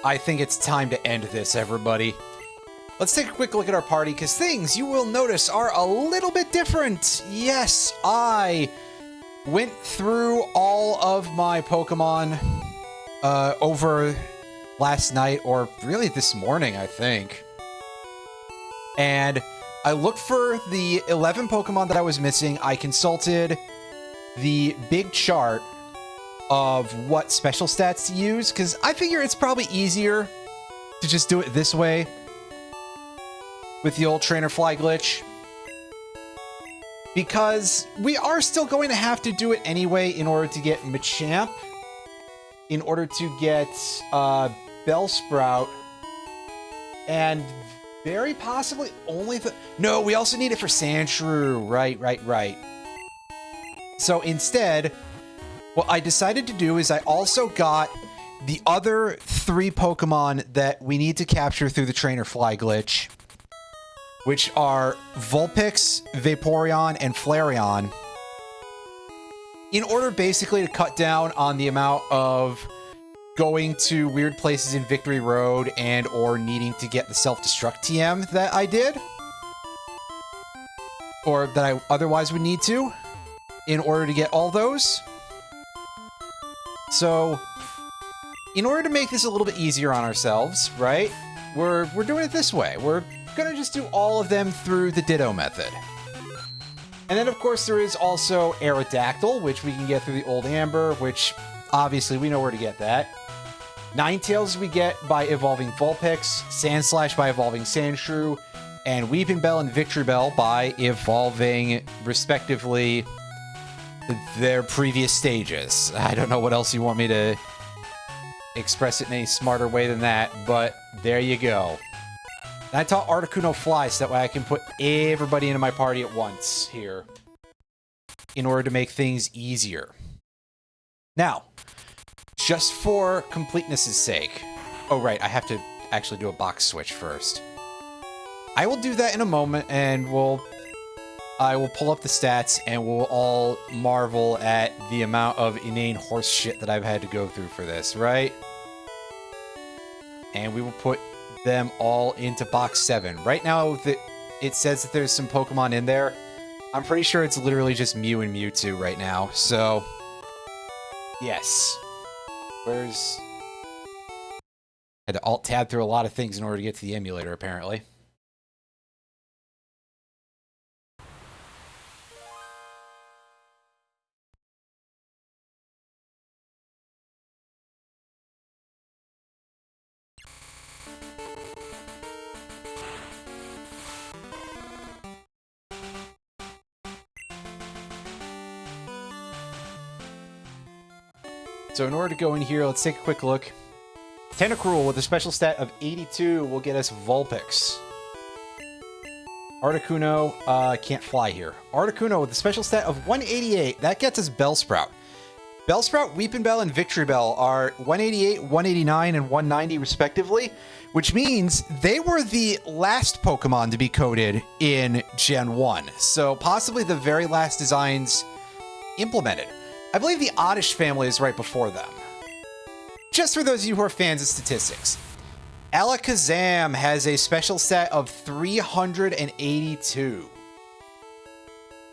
I think it's time to end this, everybody. Let's take a quick look at our party, because things, you will notice, are a little bit different. Yes, I went through all of my Pokemon over last night, or really this morning, I think. And I looked for the 11 Pokemon that I was missing. I consulted the big chart of what special stats to use, because I figure it's probably easier to just do it this way with the old trainer fly glitch, because we are still going to have to do it anyway in order to get Machamp, in order to get Bellsprout, and very possibly only the... No, we also need it for Sandshrew. Right. So instead, what I decided to do is I also got the other 3 Pokemon that we need to capture through the trainer fly glitch, which are Vulpix, Vaporeon, and Flareon, in order basically to cut down on the amount of going to weird places in Victory Road and or needing to get the self-destruct TM that I did, or that I otherwise would need to, in order to get all those. So, in order to make this a little bit easier on ourselves, right, we're doing it this way. We're gonna just do all of them through the Ditto method. And then, of course, there is also Aerodactyl, which we can get through the Old Amber, which, obviously, we know where to get that. Ninetales we get by evolving Vulpix, Sandslash by evolving Sandshrew, and Weepinbell and Victreebel by evolving, respectively, their previous stages. I don't know what else you want me to express it in any smarter way than that, but there you go. And I taught Articuno fly so that way I can put everybody into my party at once here in order to make things easier. Now, just for completeness' sake... Oh, right, I have to actually do a box switch first. I will do that in a moment, and I will pull up the stats, and we'll all marvel at the amount of inane horse shit that I've had to go through for this, right? And we will put them all into box 7. Right now, it says that there's some Pokemon in there. I'm pretty sure it's literally just Mew and Mewtwo right now, so... Yes. Where's... Had to alt-tab through a lot of things in order to get to the emulator, apparently. So in order to go in here, let's take a quick look. Tentacruel with a special stat of 82 will get us Vulpix. Articuno can't fly here. Articuno with a special stat of 188, that gets us Bellsprout. Bellsprout, Weepinbell, and Victreebel are 188, 189, and 190 respectively, which means they were the last Pokemon to be coded in Gen 1. So possibly the very last designs implemented. I believe the Oddish family is right before them. Just for those of you who are fans of statistics, Alakazam has a special stat of 382.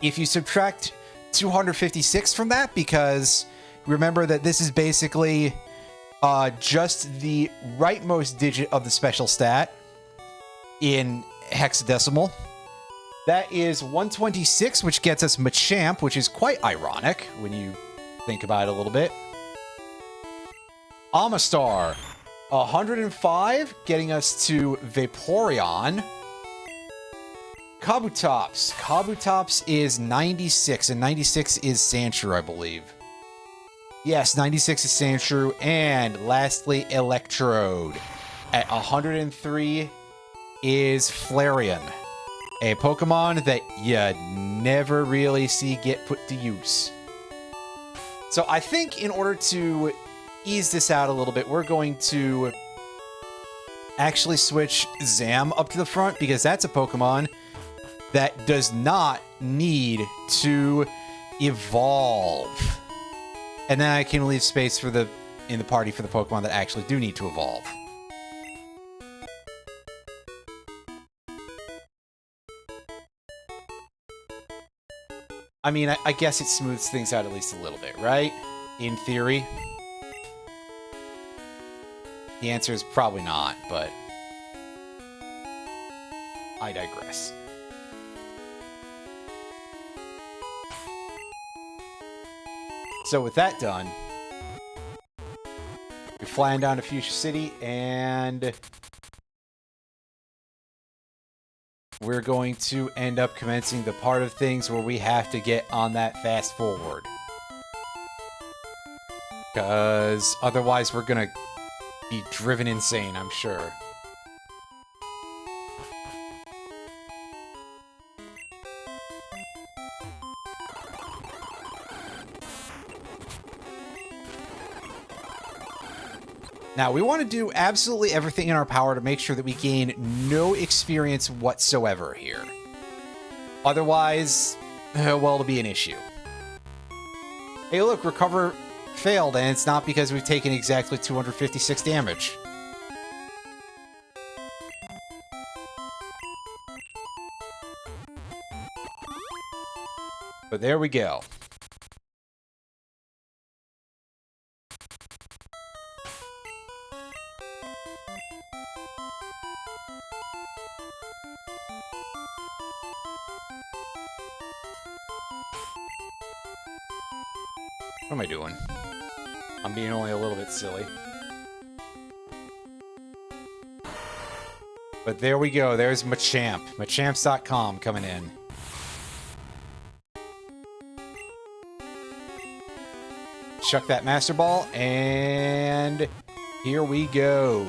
If you subtract 256 from that, because remember that this is basically just the rightmost digit of the special stat in hexadecimal, that is 126, which gets us Machamp, which is quite ironic when you think about it a little bit. Amistar, 105, getting us to Vaporeon. Kabutops. Kabutops is 96, and 96 is Sandshrew, I believe. Yes, 96 is Sandshrew. And lastly, Electrode. At 103 is Flareon. A Pokemon that you never really see get put to use. So I think in order to ease this out a little bit, we're going to actually switch Zam up to the front, because that's a Pokemon that does not need to evolve. And then I can leave space for in the party for the Pokemon that actually do need to evolve. I mean, I guess it smooths things out at least a little bit, right? In theory. The answer is probably not, but I digress. So with that done, we're flying down to Fuchsia City, and we're going to end up commencing the part of things where we have to get on that fast forward. Because otherwise we're going to be driven insane, I'm sure. Now, we want to do absolutely everything in our power to make sure that we gain no experience whatsoever here. Otherwise, well, it'll be an issue. Hey, look, recover failed, and it's not because we've taken exactly 256 damage. But there we go. What am I doing? I'm being only a little bit silly. But there we go. There's Machamp. Machamps.com coming in. Chuck that Master Ball, and here we go.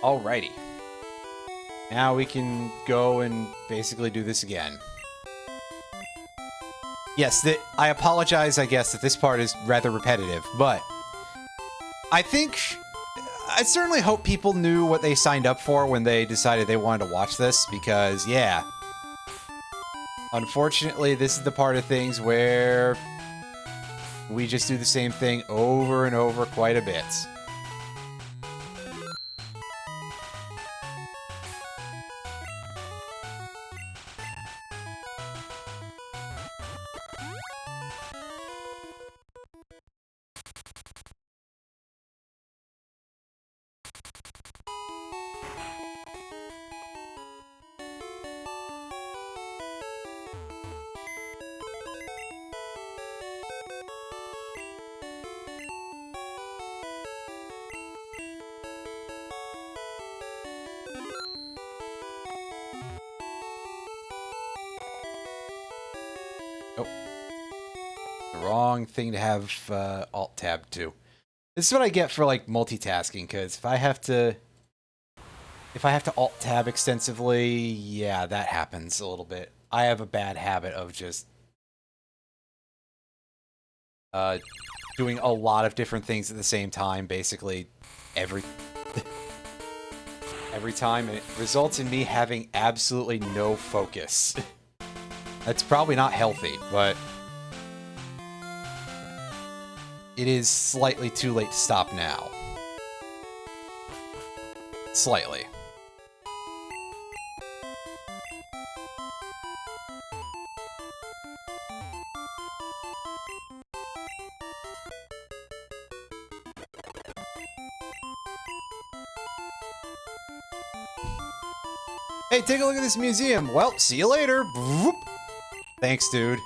Alrighty. Now we can go and basically do this again. Yes, I apologize, I guess, that this part is rather repetitive, but I certainly hope people knew what they signed up for when they decided they wanted to watch this, because, yeah. Unfortunately, this is the part of things where we just do the same thing over and over quite a bit. Wrong thing to have Alt-Tab to. This is what I get for, like, multitasking, because if I have to Alt-Tab extensively, yeah, that happens a little bit. I have a bad habit of just doing a lot of different things at the same time, basically every time, and it results in me having absolutely no focus. That's probably not healthy, but it is slightly too late to stop now. Slightly. Hey, take a look at this museum. Well, see you later. Whoop. Thanks, dude.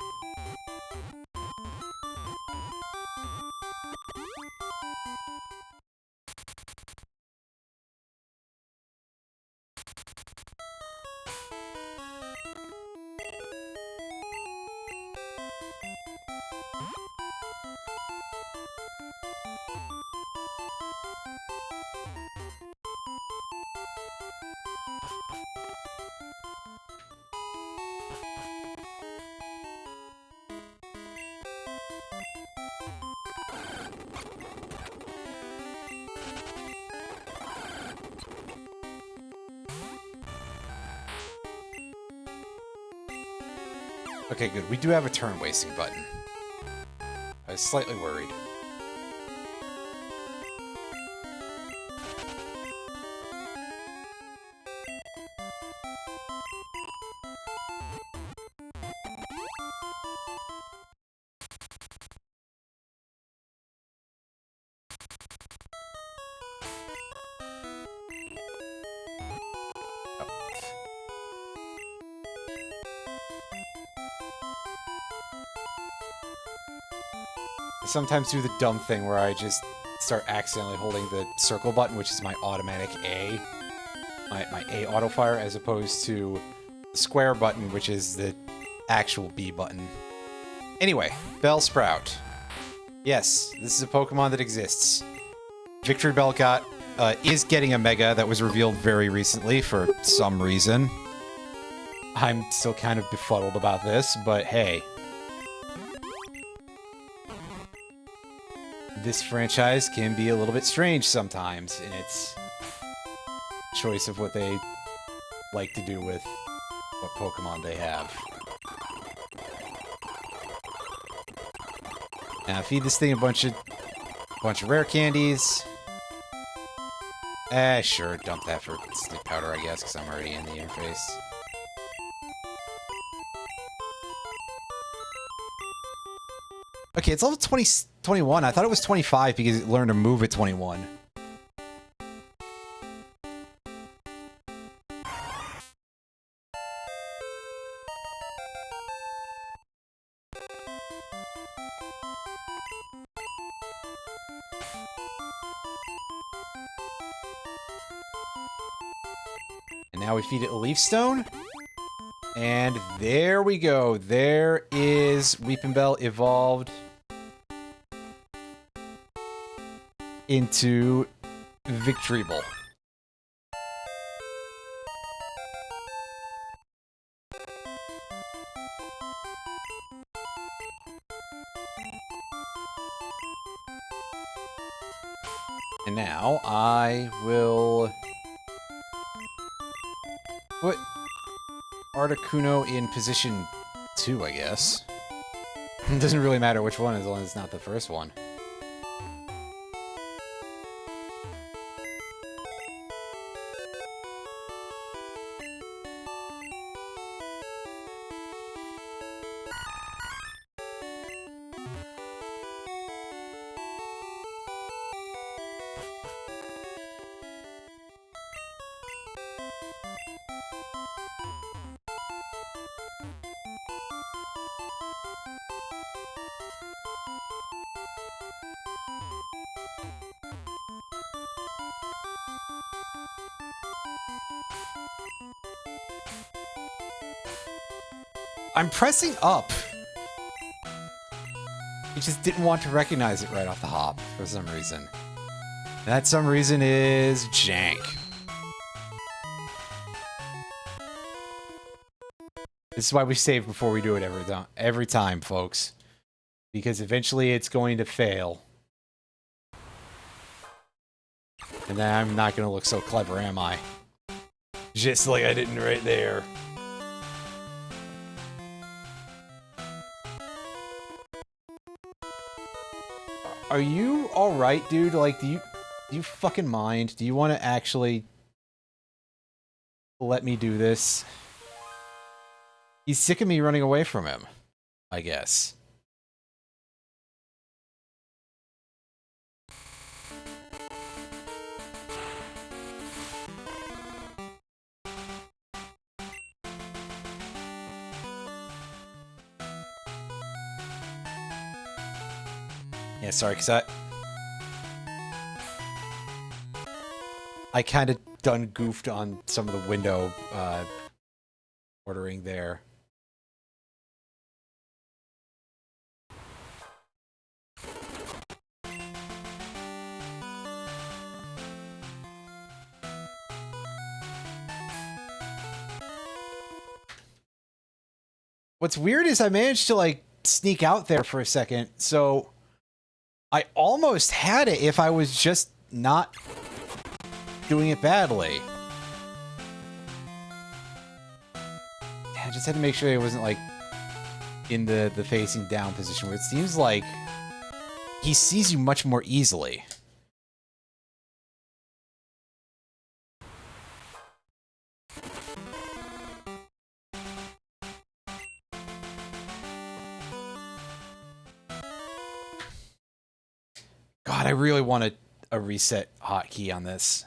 Okay, good. We do have a turn wasting button. I was slightly worried. I sometimes do the dumb thing where I just start accidentally holding the circle button, which is my automatic A. My A auto fire, as opposed to the square button, which is the actual B button. Anyway, Bellsprout. Yes, this is a Pokemon that exists. Victreebel is getting a Mega that was revealed very recently for some reason. I'm still kind of befuddled about this, but hey. This franchise can be a little bit strange sometimes in its choice of what they like to do with what Pokemon they have. Now, feed this thing a bunch of rare candies. Sure, dump that for stick powder, I guess, because I'm already in the interface. Okay, it's level 21. I thought it was 25 because it learned to move at 21. And now we feed it a Leaf Stone. And there we go. There is Weepinbell evolved into Victreebel. And now I will put Articuno in position 2, I guess. It doesn't really matter which one as long as it's not the first one. I'm pressing up. He just didn't want to recognize it right off the hop for some reason. That some reason is jank. This is why we save before we do it every time, folks. Because eventually it's going to fail. And then I'm not going to look so clever, am I? Just like I didn't right there. Are you alright, dude? Like, do you fucking mind? Do you want to actually let me do this? He's sick of me running away from him, I guess. Yeah, sorry, because I kind of done goofed on some of the window ordering there. what's weird is I managed to, like, sneak out there for a second, so I almost had it if I was just not doing it badly. I just had to make sure it wasn't, like, in the facing down position, where it seems like he sees you much more easily. God, I really want a reset hotkey on this.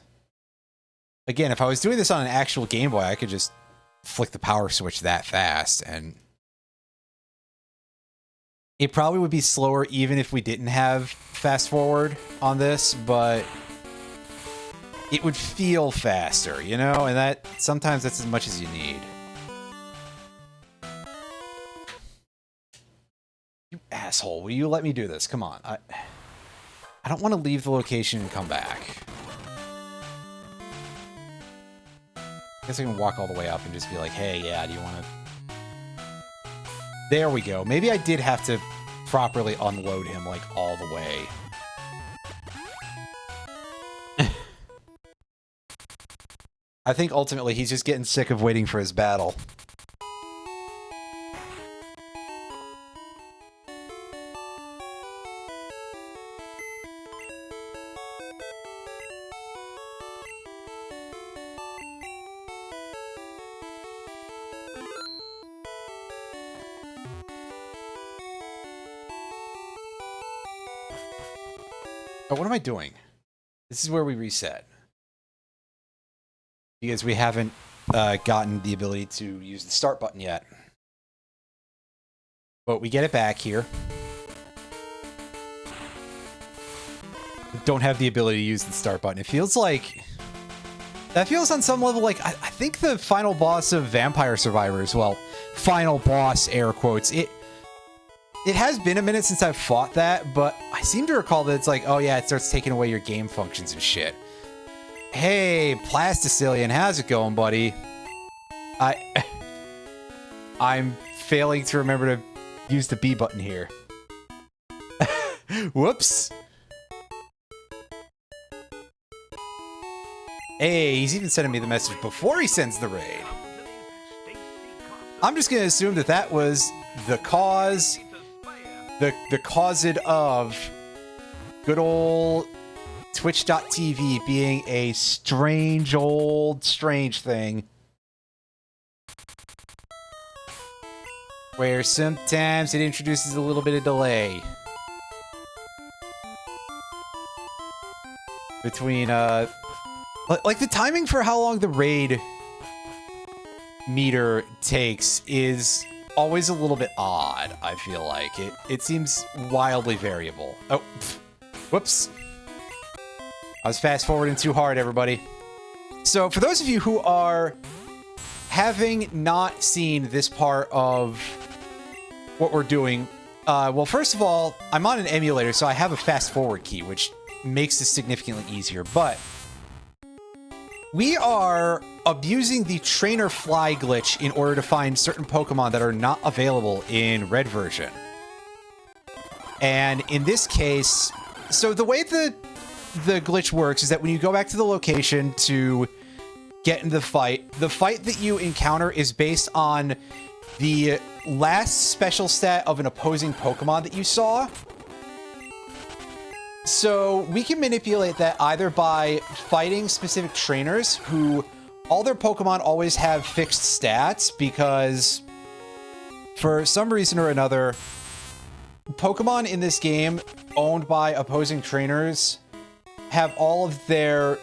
Again, if I was doing this on an actual Game Boy, I could just flick the power switch that fast, and it probably would be slower even if we didn't have fast forward on this, but it would feel faster, you know? And that sometimes that's as much as you need. You asshole, will you let me do this? Come on. I don't want to leave the location and come back. I guess I can walk all the way up and just be like, hey, yeah, do you want to... There we go. Maybe I did have to properly unload him, like, all the way. I think ultimately he's just getting sick of waiting for his battle. Oh, what am I doing? This is where we reset. Because we haven't gotten the ability to use the start button yet. But we get it back here. Don't have the ability to use the start button. It feels like... That feels on some level like... I think the final boss of Vampire Survivors... Well, final boss, air quotes. It has been a minute since I've fought that, but I seem to recall that it's like, oh yeah, it starts taking away your game functions and shit. Hey, Plasticillion, how's it going, buddy? I'm failing to remember to use the B button here. Whoops. Hey, he's even sending me the message before he sends the raid. I'm just gonna assume that that was the cause... The cause of good old Twitch.tv being a strange thing. Where sometimes it introduces a little bit of delay. Between, like the timing for how long the raid meter takes is always a little bit odd, I feel like. It seems wildly variable. Oh, whoops. I was fast forwarding too hard, everybody. So for those of you who are having not seen this part of what we're doing, well, first of all, I'm on an emulator, so I have a fast forward key, which makes this significantly easier, but we are abusing the trainer fly glitch in order to find certain Pokemon that are not available in red version. And in this case, so the way the glitch works is that when you go back to the location to get into the fight that you encounter is based on the last special stat of an opposing Pokemon that you saw. So we can manipulate that either by fighting specific trainers who all their Pokemon always have fixed stats because for some reason or another, Pokemon in this game owned by opposing trainers have all of their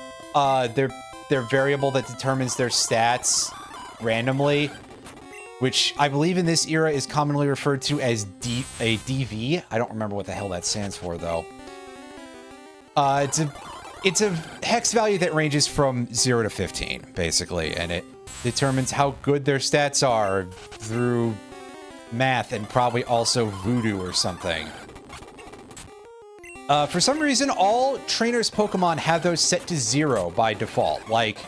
variable that determines their stats randomly, which I believe in this era is commonly referred to as a DV. I don't remember what the hell that stands for though. It's a hex value that ranges from 0 to 15, basically, and it determines how good their stats are through math and probably also voodoo or something. For some reason, all trainers' Pokemon have those set to 0 by default. Like,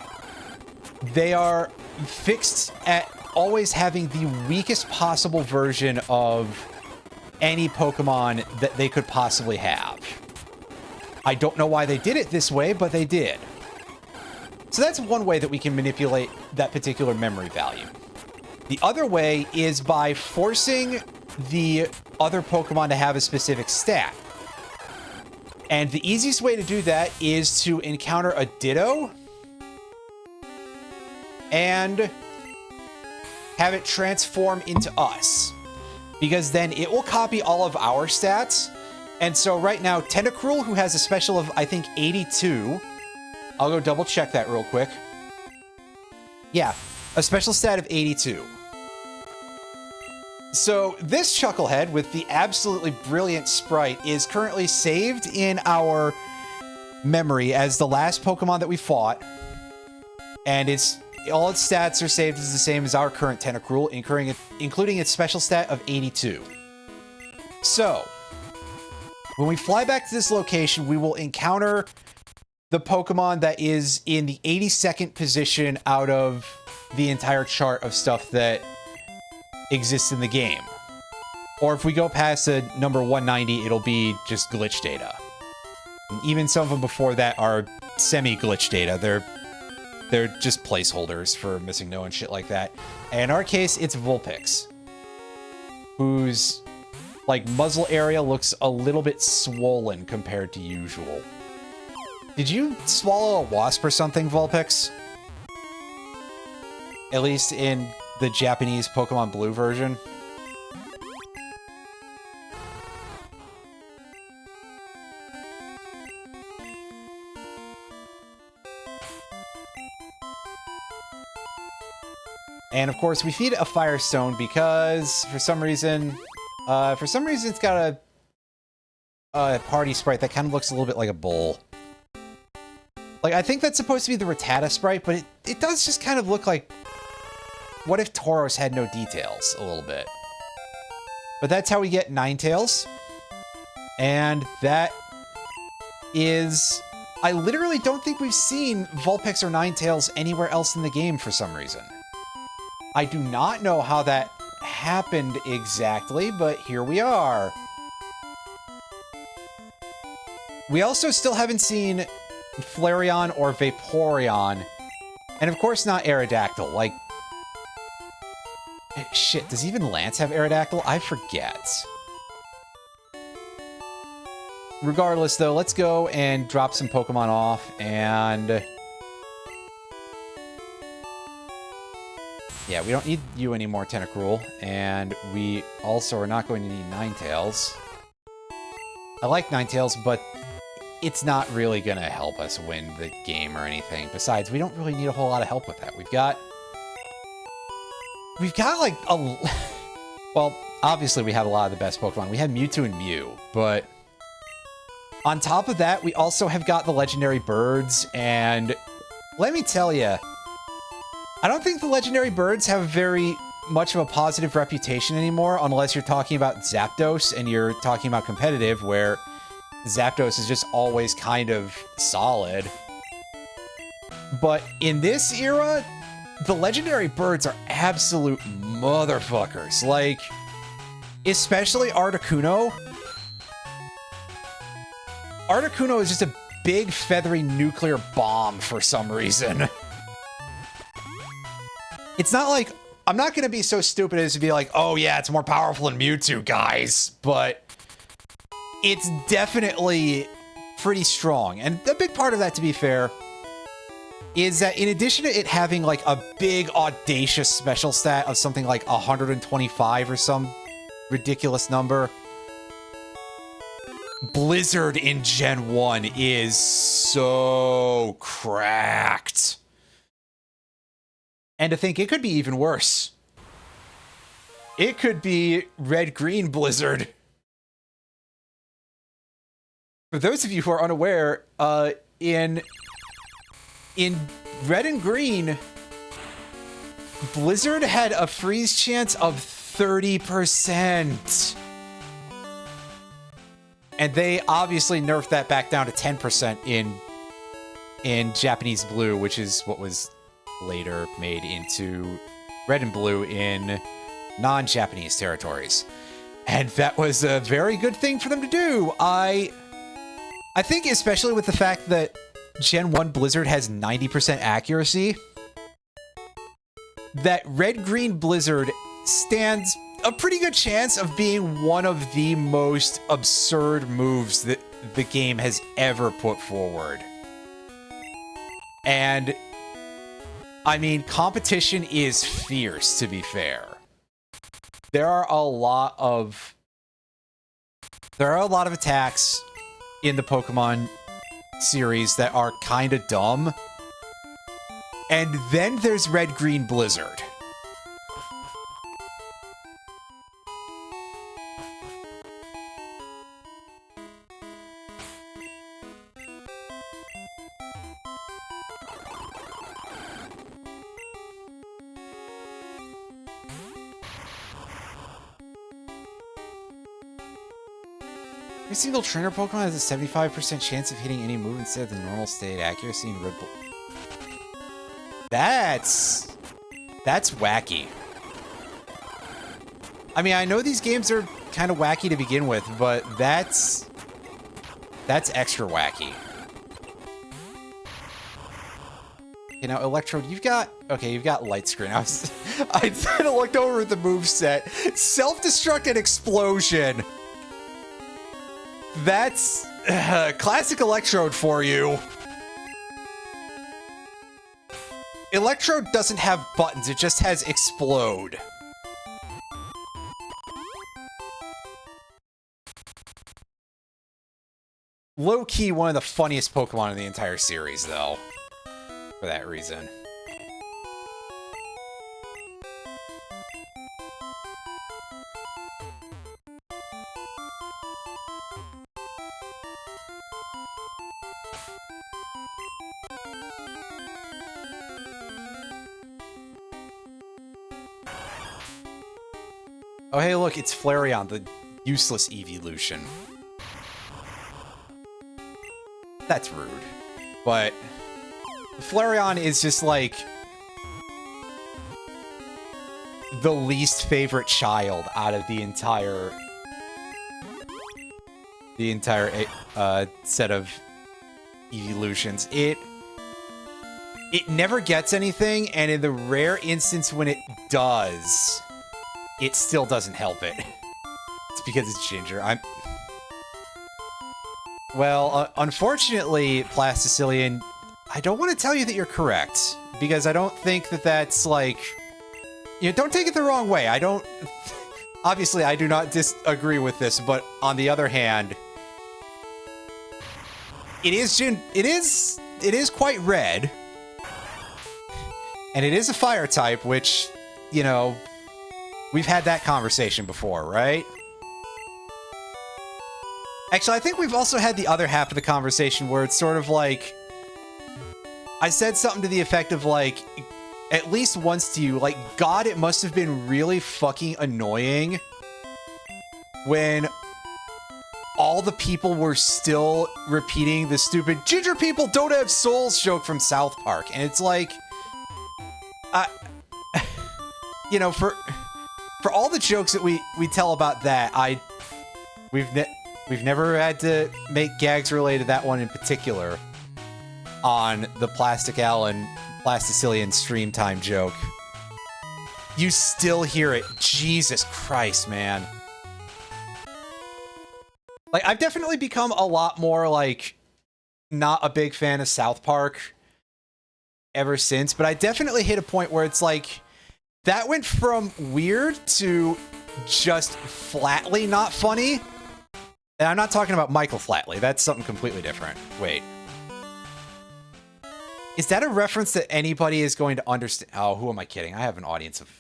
they are fixed at always having the weakest possible version of any Pokemon that they could possibly have. I don't know why they did it this way, but they did. So that's one way that we can manipulate that particular memory value. The other way is by forcing the other Pokemon to have a specific stat. And the easiest way to do that is to encounter a Ditto and have it transform into us. Because then it will copy all of our stats. And so right now, Tentacruel, who has a special of, I think, 82. I'll go double check that real quick. Yeah, a special stat of 82. So this Chucklehead with the absolutely brilliant sprite is currently saved in our memory as the last Pokemon that we fought. And all its stats are saved as the same as our current Tentacruel, including its special stat of 82. So, when we fly back to this location, we will encounter the Pokemon that is in the 82nd position out of the entire chart of stuff that exists in the game. Or if we go past the number 190, it'll be just glitch data. And even some of them before that are semi-glitch data. They're just placeholders for Missing No and shit like that. And in our case, it's Vulpix, whose muzzle area looks a little bit swollen compared to usual. Did you swallow a wasp or something, Vulpix? At least in the Japanese Pokemon Blue version. And of course, we feed it a Firestone because for some reason it's got a party sprite that kind of looks a little bit like a bull. I think that's supposed to be the Rattata sprite, but it does just kind of look like, what if Tauros had no details a little bit? But that's how we get Ninetales. And that is, I literally don't think we've seen Vulpix or Ninetales anywhere else in the game for some reason. I do not know how that happened exactly, but here we are. We also still haven't seen Flareon or Vaporeon, and of course not Aerodactyl. Shit, does even Lance have Aerodactyl? I forget. Regardless, though, let's go and drop some Pokemon off, and yeah, we don't need you anymore, Tentacruel, and we also are not going to need Ninetales. I like Ninetales, but it's not really going to help us win the game or anything. Besides, we don't really need a whole lot of help with that. We've got well, obviously we have a lot of the best Pokemon. We have Mewtwo and Mew, but on top of that, we also have got the legendary birds, and let me tell you, I don't think the legendary birds have very much of a positive reputation anymore, unless you're talking about Zapdos and you're talking about competitive, where Zapdos is just always kind of solid. But in this era, the legendary birds are absolute motherfuckers. Especially Articuno. Articuno is just a big feathery nuclear bomb for some reason. It's not like, I'm not going to be so stupid as to be like, oh yeah, it's more powerful than Mewtwo, guys, but it's definitely pretty strong. And a big part of that, to be fair, is that in addition to it having a big audacious special stat of something like 125 or some ridiculous number, Blizzard in Gen 1 is so cracked. And to think it could be even worse. It could be Red-Green Blizzard. For those of you who are unaware, in Red and Green, Blizzard had a freeze chance of 30%. And they obviously nerfed that back down to 10% in Japanese Blue, which is what was later made into red and blue in non-Japanese territories. And that was a very good thing for them to do. I think especially with the fact that Gen 1 Blizzard has 90% accuracy, that red-green Blizzard stands a pretty good chance of being one of the most absurd moves that the game has ever put forward. And, I mean, competition is fierce, to be fair. There are a lot of attacks in the Pokemon series that are kind of dumb. And then there's Red-Green Blizzard. Every single trainer Pokemon has a 75% chance of hitting any move instead of the normal state accuracy in Red Bull. That's wacky. I mean, I know these games are kind of wacky to begin with, but that's extra wacky. You know, Electrode, you've got light screen. I kind of looked over at the moveset. Self-destruct and explosion. That's classic Electrode for you. Electrode doesn't have buttons, it just has explode. Low-key one of the funniest Pokemon in the entire series, though. For that reason. Oh, hey, look, it's Flareon, the useless evolution. That's rude. But Flareon is just, like, the least favorite child out of the entire set of evolutions. It never gets anything, and in the rare instance when it does, it still doesn't help it. It's because it's Ginger. Well, unfortunately, Plasticilian, I don't want to tell you that you're correct, because I don't think that that's, like... You know, don't take it the wrong way. I don't... Obviously, I do not disagree with this, but on the other hand... It is quite red. And it is a fire type, which, you know... We've had that conversation before, right? Actually, I think we've also had the other half of the conversation where it's sort of like... I said something to the effect of, like, at least once to you, like, God, it must have been really fucking annoying when all the people were still repeating the stupid "Ginger people don't have souls" joke from South Park. And it's like... you know, for all the jokes that we tell about that, we've never had to make gags related to that one in particular on the Plastic Alan Plasticilian stream time joke. You still hear it. Jesus Christ, man. Like, I've definitely become a lot more, like, not a big fan of South Park ever since, but I definitely hit a point where it's like, that went from weird to just flatly not funny. And I'm not talking about Michael Flatley. That's something completely different. Wait. Is that a reference that anybody is going to understand? Oh, who am I kidding? I have an audience of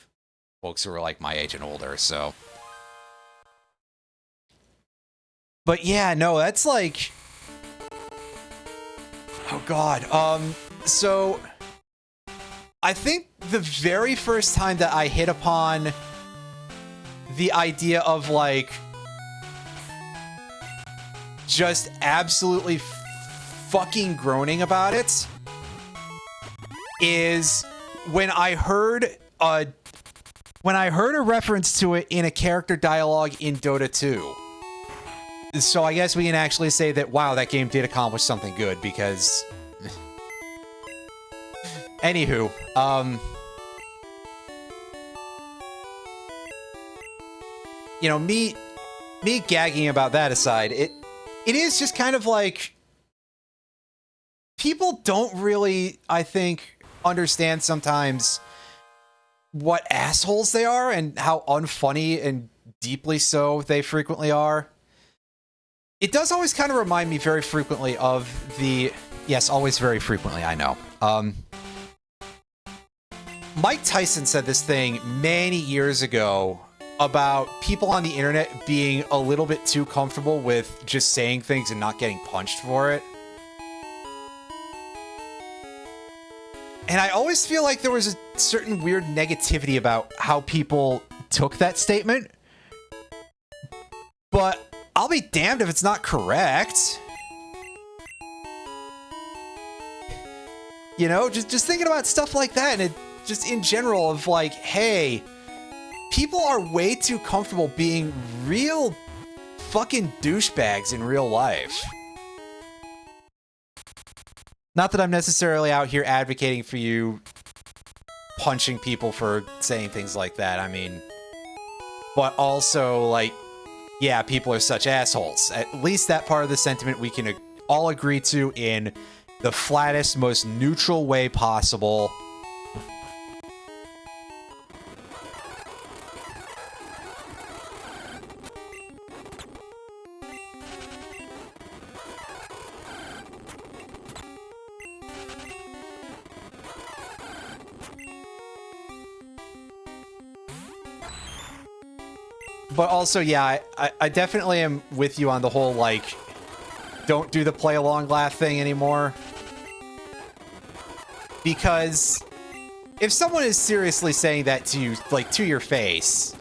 folks who are like my age and older, so. But yeah, no, that's like... Oh god. So... I think the very first time that I hit upon the idea of, like, just absolutely fucking groaning about it is when I heard when I heard a reference to it in a character dialogue in Dota 2. So I guess we can actually say that, wow, that game did accomplish something good, because... Anywho, you know, me gagging about that aside, it is just kind of like... People don't really, I think, understand sometimes what assholes they are and how unfunny and deeply so they frequently are. It does always kind of remind me very frequently of the... Yes, always very frequently, I know. Mike Tyson said this thing many years ago about people on the internet being a little bit too comfortable with just saying things and not getting punched for it. And I always feel like there was a certain weird negativity about how people took that statement. But I'll be damned if it's not correct. You know, just thinking about stuff like that, and it just in general of like, hey, people are way too comfortable being real fucking douchebags in real life. Not that I'm necessarily out here advocating for you punching people for saying things like that, I mean, but also, like, yeah, people are such assholes. At least that part of the sentiment we can all agree to in the flattest, most neutral way possible. But also, yeah, I definitely am with you on the whole, like, don't do the play-along laugh thing anymore. Because if someone is seriously saying that to you, like, to your face,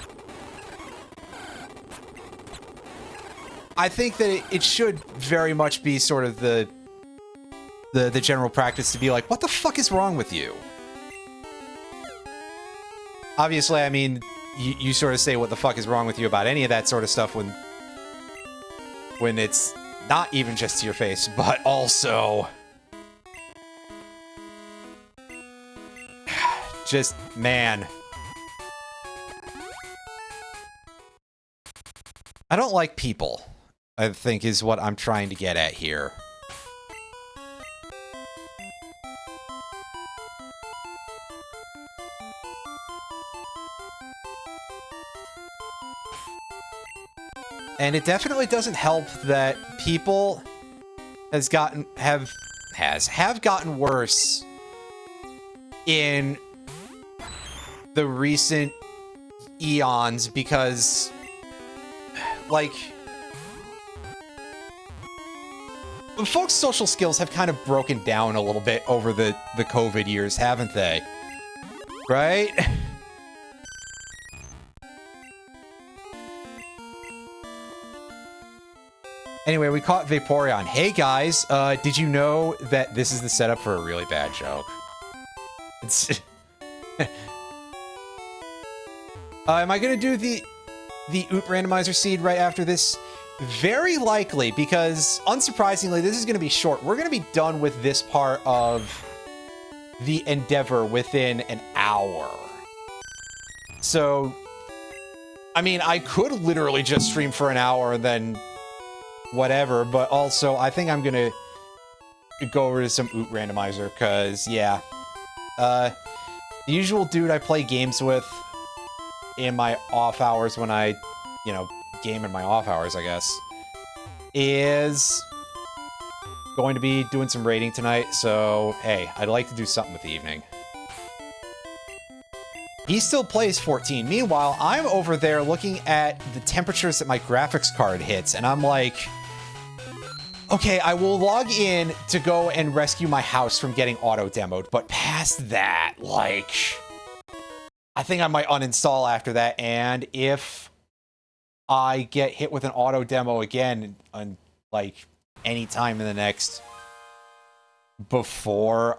I think that it should very much be sort of the general practice to be like, what the fuck is wrong with you? Obviously, I mean... You sort of say what the fuck is wrong with you about any of that sort of stuff when it's not even just to your face, but also just, man. I don't like people, I think is what I'm trying to get at here. And it definitely doesn't help that people have gotten worse in the recent eons because, like, folks' social skills have kind of broken down a little bit over the COVID years, haven't they? Right? Anyway, we caught Vaporeon. Hey guys, did you know that this is the setup for a really bad joke? It's am I gonna do the Oot randomizer seed right after this? Very likely, because unsurprisingly, this is gonna be short. We're gonna be done with this part of the endeavor within an hour. So, I mean, I could literally just stream for an hour and then whatever, but also I think I'm gonna go over to some Oot randomizer, because, yeah. The usual dude I play games with in my off hours when I, you know, game in my off hours, I guess, is going to be doing some raiding tonight, so, hey, I'd like to do something with the evening. He still plays 14. Meanwhile, I'm over there looking at the temperatures that my graphics card hits, and I'm like, okay, I will log in to go and rescue my house from getting auto-demoed, but past that, like, I think I might uninstall after that, and if I get hit with an auto-demo again, on, like, any time in the next... before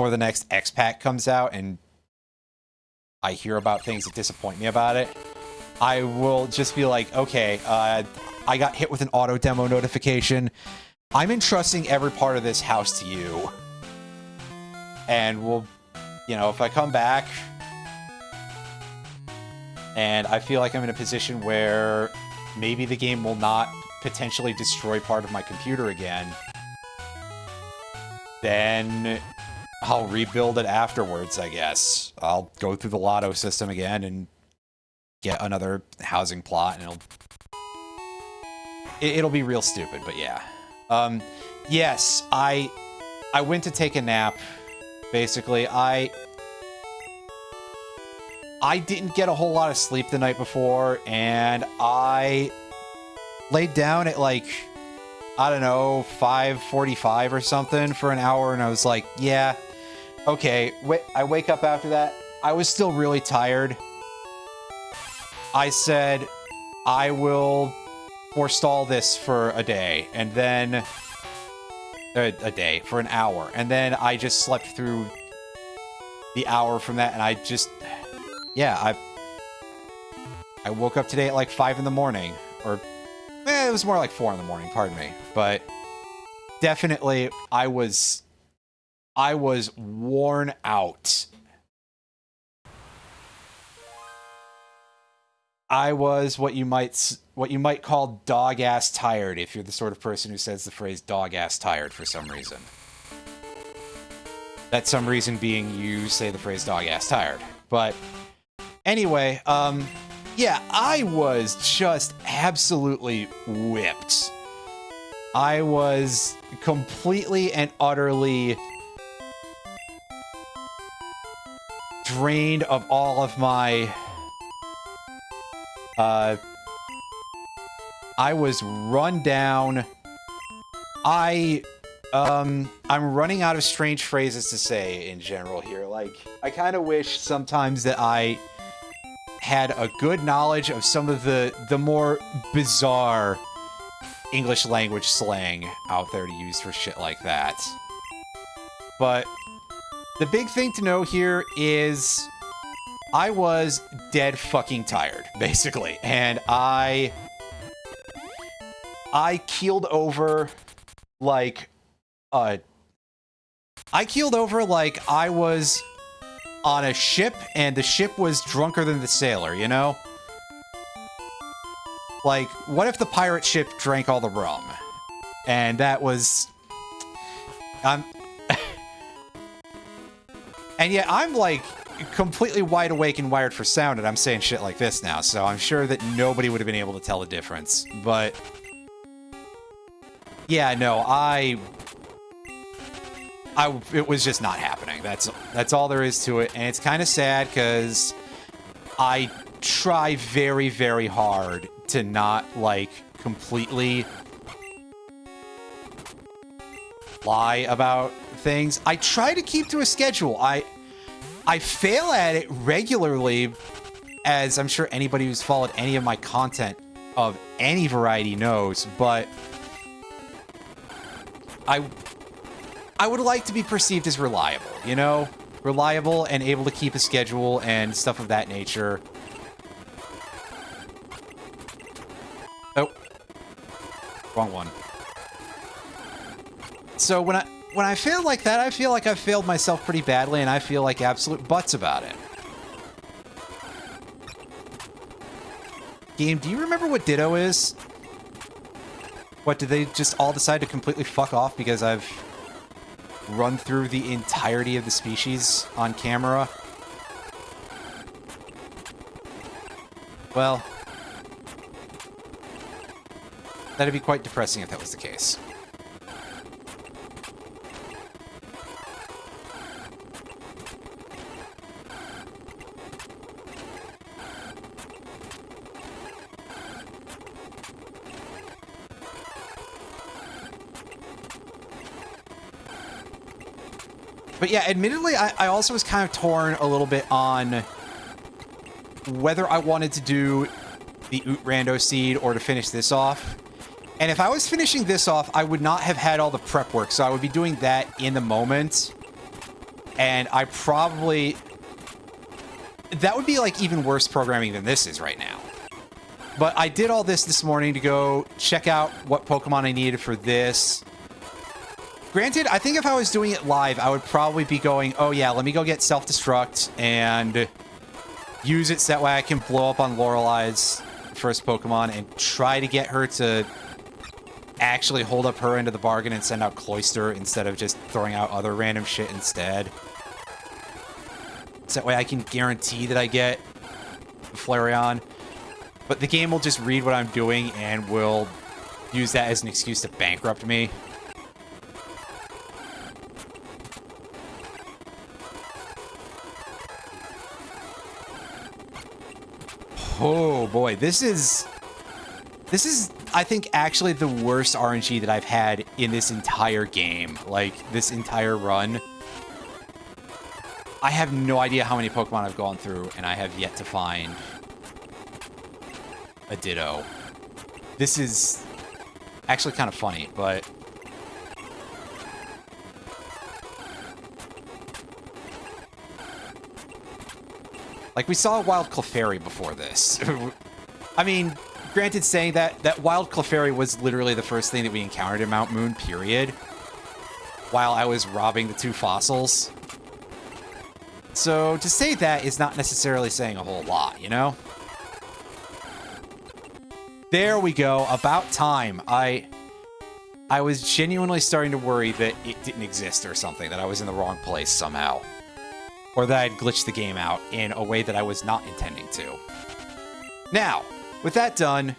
the next X-Pack comes out, and I hear about things that disappoint me about it, I will just be like, okay, I got hit with an auto demo notification. I'm entrusting every part of this house to you. And we'll, you know, if I come back and I feel like I'm in a position where maybe the game will not potentially destroy part of my computer again, then I'll rebuild it afterwards, I guess. I'll go through the lotto system again and get another housing plot, and it'll be real stupid, but yeah. Yes, I went to take a nap. Basically, I didn't get a whole lot of sleep the night before, and I laid down at like, I don't know, 5:45 or something for an hour, and I was like, yeah, okay. I wake up after that. I was still really tired. I said, I will forestall this for a day, and then for an hour, and then I just slept through the hour from that, and I just, yeah, I woke up today at like 5 in the morning, or it was more like 4 in the morning, pardon me, but definitely I was worn out. I was what you might call dog-ass tired, if you're the sort of person who says the phrase dog-ass tired for some reason. That some reason being you say the phrase dog-ass tired. But anyway, yeah, I was just absolutely whipped. I was completely and utterly drained of all of my... I was run down. I'm running out of strange phrases to say in general here. Like, I kind of wish sometimes that I had a good knowledge of some of the more bizarre English language slang out there to use for shit like that. But the big thing to know here is I was dead fucking tired, basically. And I keeled over like I was on a ship and the ship was drunker than the sailor, you know? Like, what if the pirate ship drank all the rum? And that was... and yet I'm like completely wide awake and wired for sound, and I'm saying shit like this now, so I'm sure that nobody would have been able to tell the difference. But yeah, no, it was just not happening. That's all there is to it, and it's kind of sad because I try very, very hard to not like completely lie about things. I try to keep to a schedule. I fail at it regularly, as I'm sure anybody who's followed any of my content of any variety knows, but I would like to be perceived as reliable, you know? Reliable and able to keep a schedule and stuff of that nature. Oh. Wrong one. So when I fail like that, I feel like I've failed myself pretty badly, and I feel like absolute butts about it. Game, do you remember what Ditto is? What, did they just all decide to completely fuck off because I've run through the entirety of the species on camera? Well, that'd be quite depressing if that was the case. But yeah, admittedly, I also was kind of torn a little bit on whether I wanted to do the Oot Rando Seed or to finish this off. And if I was finishing this off, I would not have had all the prep work, so I would be doing that in the moment. And I probably... that would be like even worse programming than this is right now. But I did all this morning to go check out what Pokemon I needed for this. Granted, I think if I was doing it live, I would probably be going, oh yeah, let me go get Self-Destruct and use it so that way I can blow up on Lorelei's first Pokemon and try to get her to actually hold up her end of the bargain and send out Cloyster instead of just throwing out other random shit instead. So that way I can guarantee that I get Flareon. But the game will just read what I'm doing and will use that as an excuse to bankrupt me. Oh boy, this is, I think, actually the worst RNG that I've had in this entire game. Like, this entire run. I have no idea how many Pokemon I've gone through, and I have yet to find a Ditto. This is actually kind of funny, but... like, we saw a Wild Clefairy before this. I mean, granted, saying that Wild Clefairy was literally the first thing that we encountered in Mount Moon, period. While I was robbing the 2 fossils. So, to say that is not necessarily saying a whole lot, you know? There we go. About time. I was genuinely starting to worry that it didn't exist or something, that I was in the wrong place somehow. Or that I'd glitched the game out in a way that I was not intending to. Now, with that done,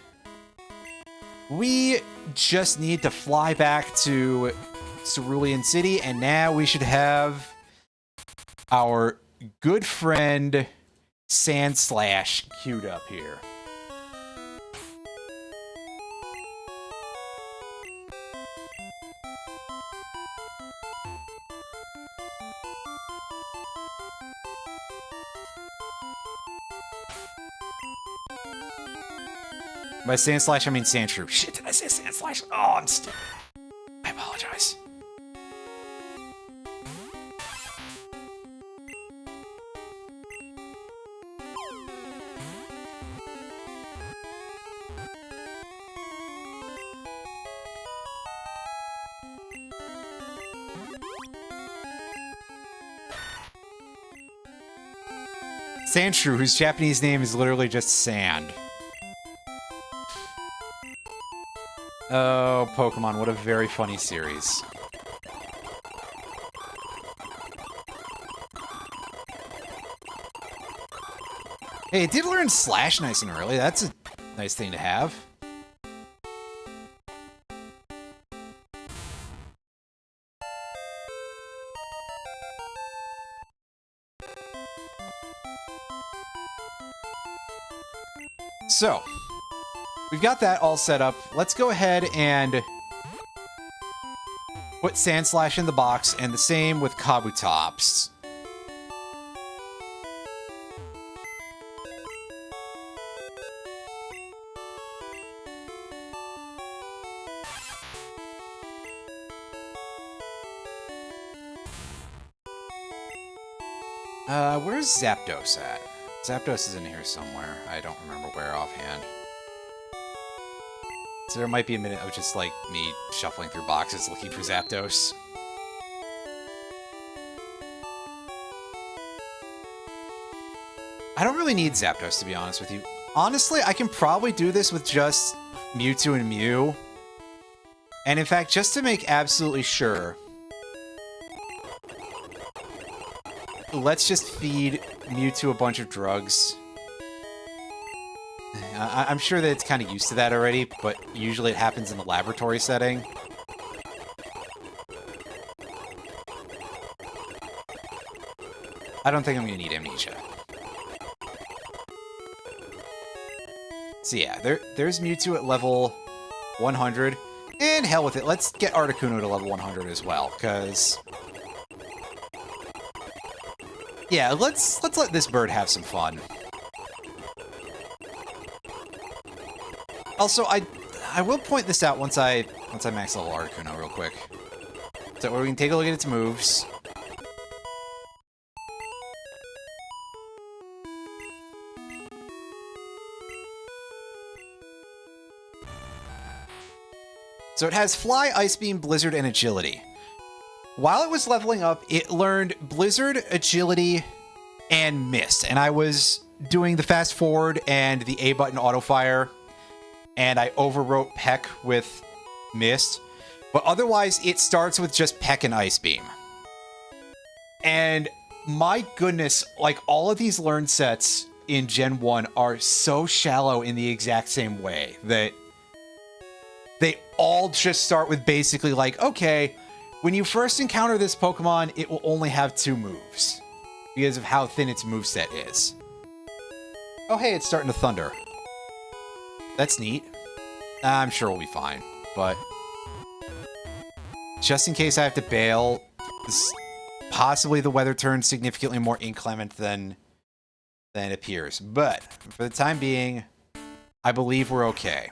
we just need to fly back to Cerulean City, and now we should have our good friend Sandslash queued up here. By Sandslash, I mean Sandshrew. Shit, did I say Sandslash? Oh, I'm stupid. I apologize. Sandshrew, whose Japanese name is literally just sand. Oh, Pokemon, what a very funny series. Hey, it did learn Slash nice and early. That's a nice thing to have. So, we've got that all set up. Let's go ahead and put Sandslash in the box, and the same with Kabutops. Where's Zapdos at? Zapdos is in here somewhere. I don't remember where offhand. So there might be a minute of just, like, me shuffling through boxes looking for Zapdos. I don't really need Zapdos, to be honest with you. Honestly, I can probably do this with just Mewtwo and Mew. And in fact, just to make absolutely sure, let's just feed Mewtwo a bunch of drugs. I'm sure that it's kind of used to that already, but usually it happens in the laboratory setting. I don't think I'm going to need Amnesia. So yeah, there's Mewtwo at level 100. And hell with it, let's get Articuno to level 100 as well, because... yeah, let's let this bird have some fun. Also, I will point this out once I max level Articuno real quick. So we can take a look at its moves. So it has Fly, Ice Beam, Blizzard, and Agility. While it was leveling up, it learned Blizzard, Agility, and Mist. And I was doing the fast forward and the A button auto fire, and I overwrote Peck with Mist. But otherwise, it starts with just Peck and Ice Beam. And my goodness, like all of these learn sets in Gen 1 are so shallow in the exact same way that they all just start with basically like, okay, when you first encounter this Pokemon, it will only have 2 moves because of how thin its moveset is. Oh, hey, it's starting to thunder. That's neat. I'm sure we'll be fine, but just in case I have to bail, possibly the weather turns significantly more inclement than it appears. But for the time being, I believe we're okay.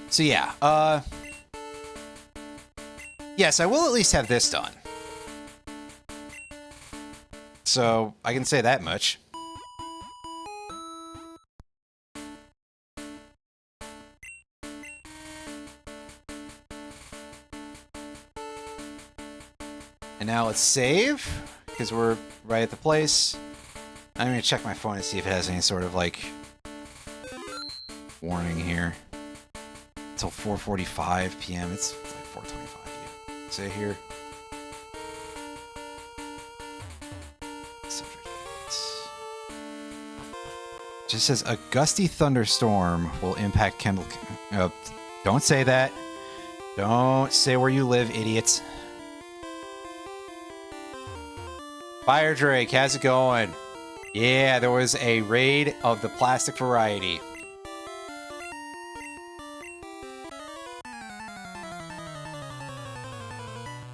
So yeah, yes, I will at least have this done. So I can say that much. And now let's save, because we're right at the place. I'm going to check my phone to see if it has any sort of, like, warning here. Until 4:45 p.m. It's like 4:25 p.m. Say here. Just says a gusty thunderstorm will impact Kendall. Don't say that. Don't say where you live, idiots. Fire Drake, how's it going? Yeah, there was a raid of the plastic variety.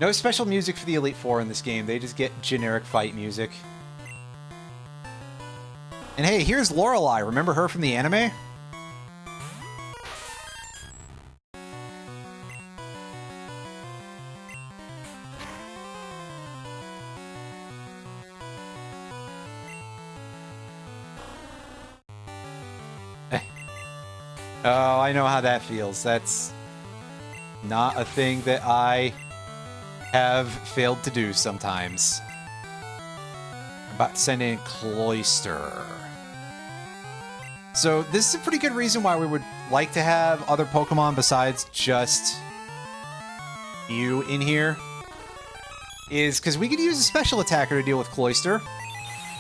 No special music for the Elite Four in this game. They just get generic fight music. And hey, here's Lorelei. Remember her from the anime? Oh, I know how that feels. That's not a thing that I have failed to do sometimes. I'm about to send in Cloyster. So this is a pretty good reason why we would like to have other Pokemon besides just you in here. Is because we could use a special attacker to deal with Cloyster.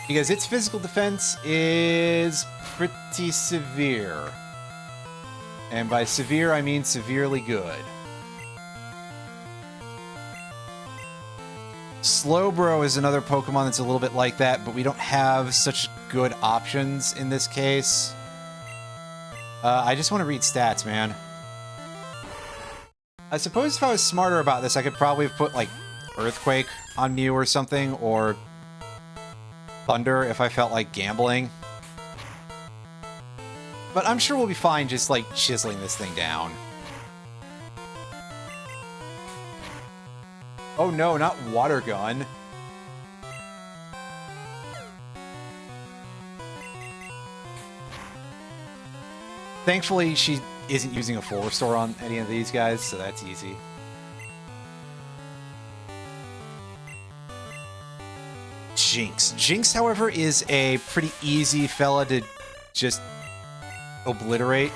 Because its physical defense is pretty severe. And by severe, I mean severely good. Slowbro is another Pokemon that's a little bit like that, but we don't have such good options in this case. I just want to read stats, man. I suppose if I was smarter about this, I could probably have put, like, Earthquake on Mew or something, or Thunder if I felt like gambling. But I'm sure we'll be fine just, like, chiseling this thing down. Oh no, not Water Gun. Thankfully, she isn't using a full restore on any of these guys, so that's easy. Jinx. Jinx, however, is a pretty easy fella to just obliterate.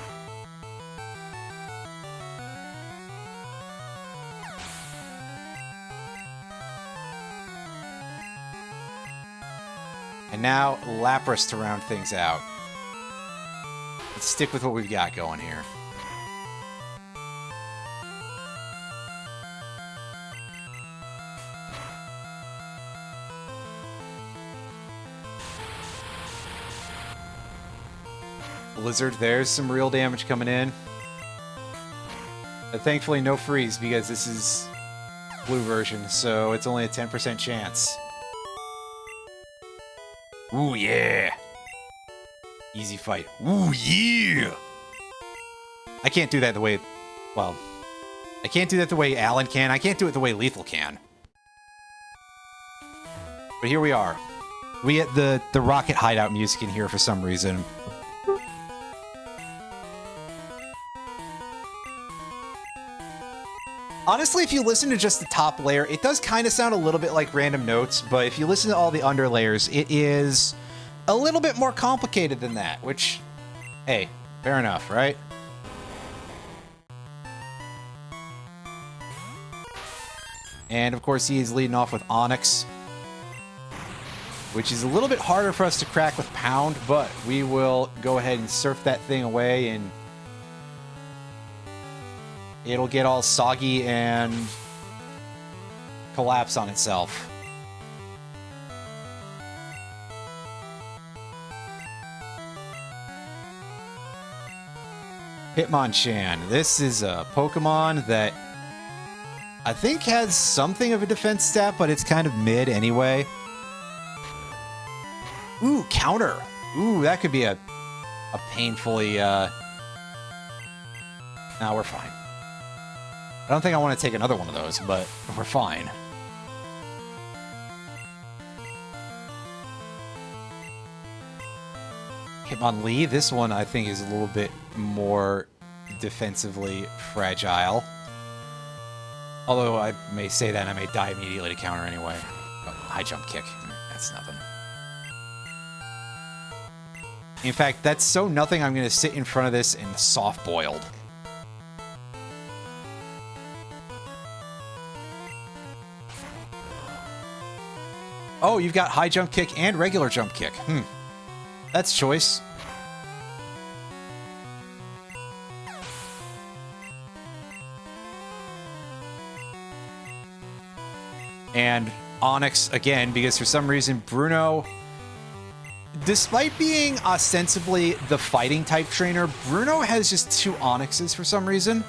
And now Lapras to round things out. Let's stick with what we've got going here. Blizzard, there's some real damage coming in. But thankfully no freeze because this is blue version, so it's only a 10% chance. Ooh, yeah! Easy fight. Ooh, yeah! I can't do that the way... Well, I can't do that the way Alan can. I can't do it the way Lethal can. But here we are. We get the Rocket Hideout music in here for some reason. Honestly, if you listen to just the top layer, it does kind of sound a little bit like random notes, but if you listen to all the under layers, it is a little bit more complicated than that, which, hey, fair enough, right? And of course, he is leading off with Onyx, which is a little bit harder for us to crack with Pound, but we will go ahead and surf that thing away, and it'll get all soggy and collapse on itself. Hitmonchan. This is a Pokemon that I think has something of a defense stat, but it's kind of mid anyway. Ooh, counter. Ooh, that could be a painfully... Nah, we're fine. I don't think I want to take another one of those, but we're fine. Hitmonlee, this one I think is a little bit more defensively fragile. Although I may say that and I may die immediately to counter anyway. Oh, high jump kick. That's nothing. In fact, that's so nothing I'm going to sit in front of this and soft boiled. Oh, you've got high jump kick and regular jump kick. That's choice. And Onyx again, because for some reason Bruno, despite being ostensibly the fighting type trainer, Bruno has just 2 Onyxes for some reason.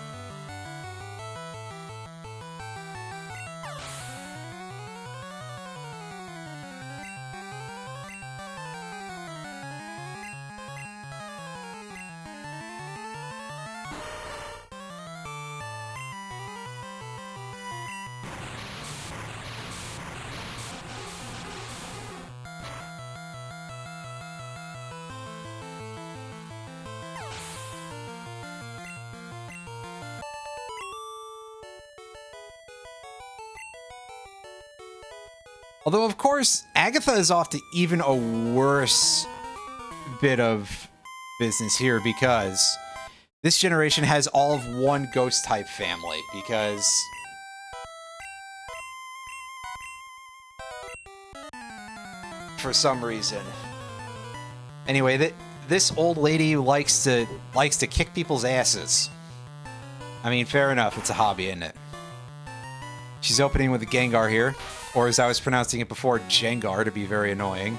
Although, of course, Agatha is off to even a worse bit of business here because this generation has all of one ghost-type family because... for some reason. Anyway, this old lady likes to kick people's asses. I mean, fair enough, it's a hobby, isn't it? She's opening with a Gengar here. Or as I was pronouncing it before, Jengar, to be very annoying.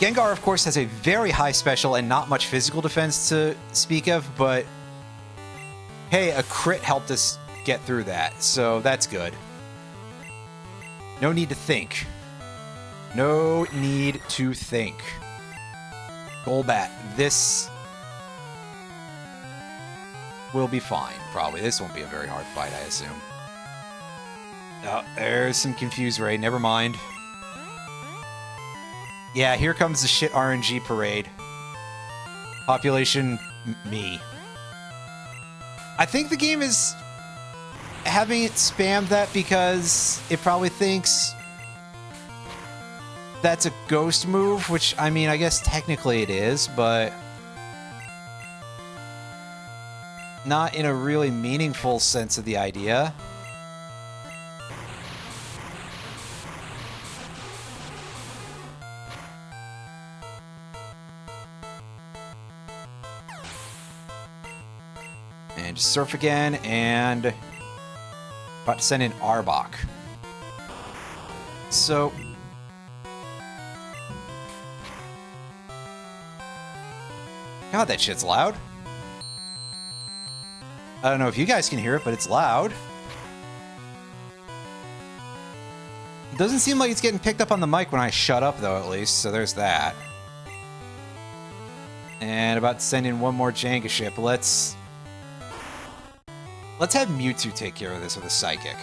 Gengar, of course, has a very high special and not much physical defense to speak of, but hey, a crit helped us get through that, so that's good. No need to think. No need to think. Golbat, this will be fine, probably. This won't be a very hard fight, I assume. Oh, there's some confused Ray. Never mind. Yeah, here comes the shit RNG parade. Population me. I think the game is having it spam that because it probably thinks that's a ghost move, which, I mean, I guess technically it is, but not in a really meaningful sense of the idea. And just surf again, and about to send in Arbok. So God, that shit's loud. I don't know if you guys can hear it, but it's loud. It doesn't seem like it's getting picked up on the mic when I shut up, though, at least, so there's that. And about to send in one more Jenga ship. Let's have Mewtwo take care of this with a Psychic.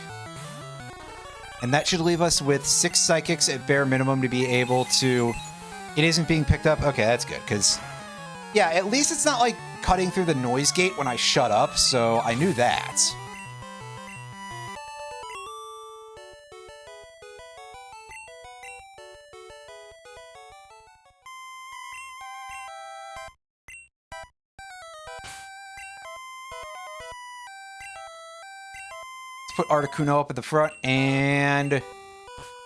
And that should leave us with 6 Psychics at bare minimum to be able to... It isn't being picked up? Okay, that's good, because Yeah, at least it's not like cutting through the noise gate when I shut up, so I knew that. Put Articuno up at the front and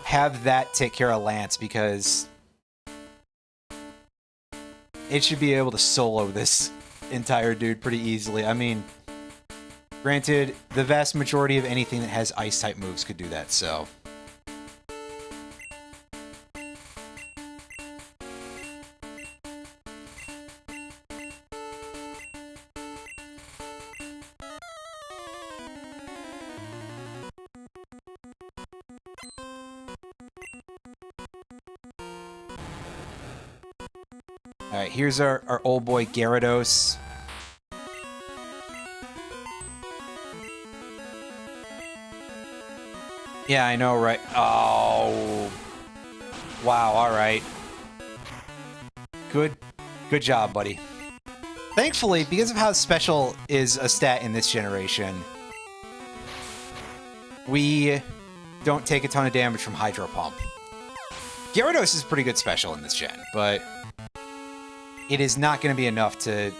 have that take care of Lance, because it should be able to solo this entire dude pretty easily. I mean, granted, the vast majority of anything that has ice-type moves could do that, so... Alright, here's our old boy Gyarados. Yeah, I know, right? Oh. Wow, alright. Good job, buddy. Thankfully, because of how special is a stat in this generation, we don't take a ton of damage from Hydro Pump. Gyarados is pretty good special in this gen, but it is not going to be enough to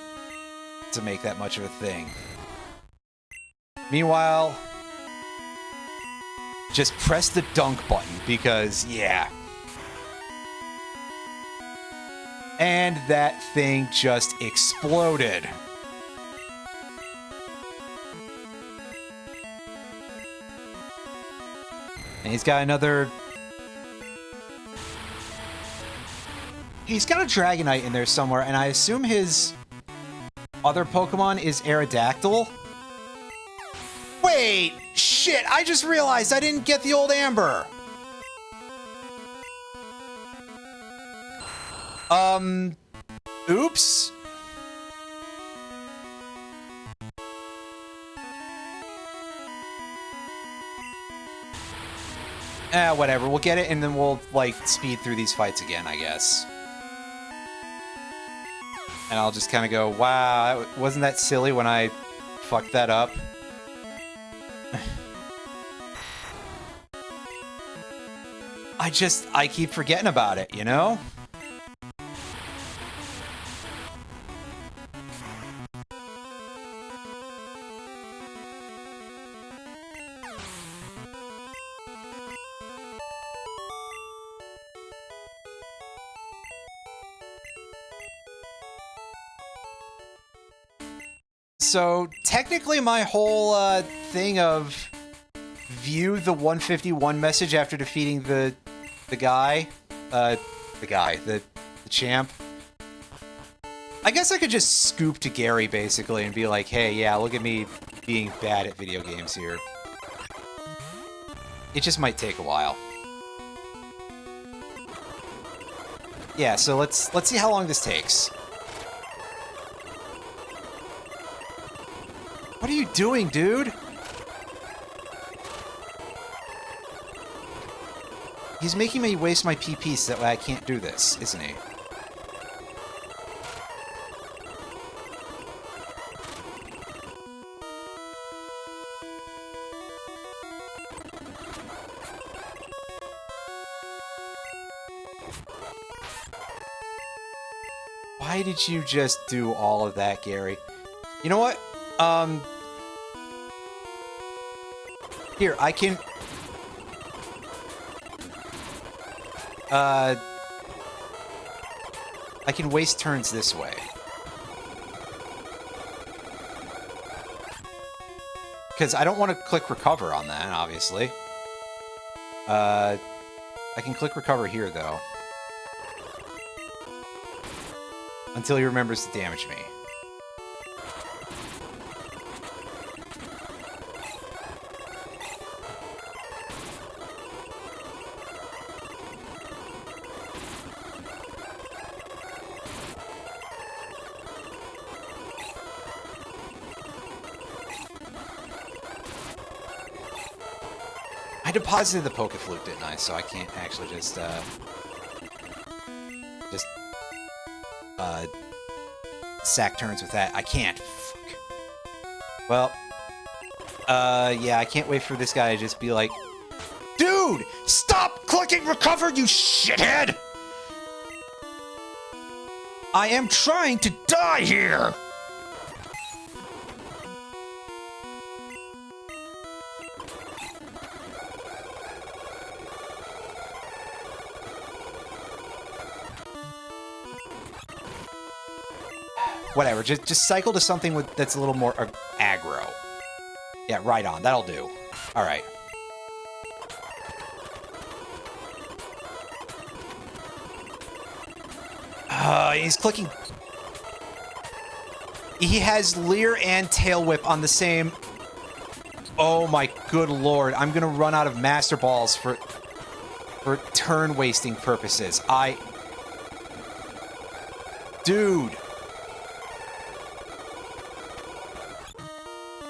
make that much of a thing. Meanwhile, just press the dunk button, because, yeah. And that thing just exploded. And he's got another... He's got a Dragonite in there somewhere, and I assume his other Pokemon is Aerodactyl. Wait! Shit! I just realized I didn't get the old Amber! Oops. Whatever. We'll get it, and then we'll, like, speed through these fights again, I guess. And I'll just kind of go, wow, wasn't that silly when I fucked that up? I keep forgetting about it, you know? So, technically my whole thing of view the 151 message after defeating the champ. I guess I could just scoop to Gary, basically, and be like, hey, yeah, look at me being bad at video games here. It just might take a while. Yeah, so let's see how long this takes. What are you doing, dude? He's making me waste my PP so that way I can't do this, isn't he? Why did you just do all of that, Gary? You know what? Here, I can... I can waste turns this way. Because I don't want to click recover on that, obviously. I can click recover here, though. Until he remembers to damage me. I deposited the Pokeflute, didn't I? So I can't actually just sack turns with that. I can't. Fuck. Well, yeah, I can't wait for this guy to just be like, dude, stop clicking recover, you shithead! I am trying to die here! Whatever, just cycle to something that's a little more aggro. Yeah, right on. That'll do. All right. He's clicking. He has Leer and Tail Whip on the same. Oh my good lord! I'm gonna run out of Master Balls for turn wasting purposes. Dude.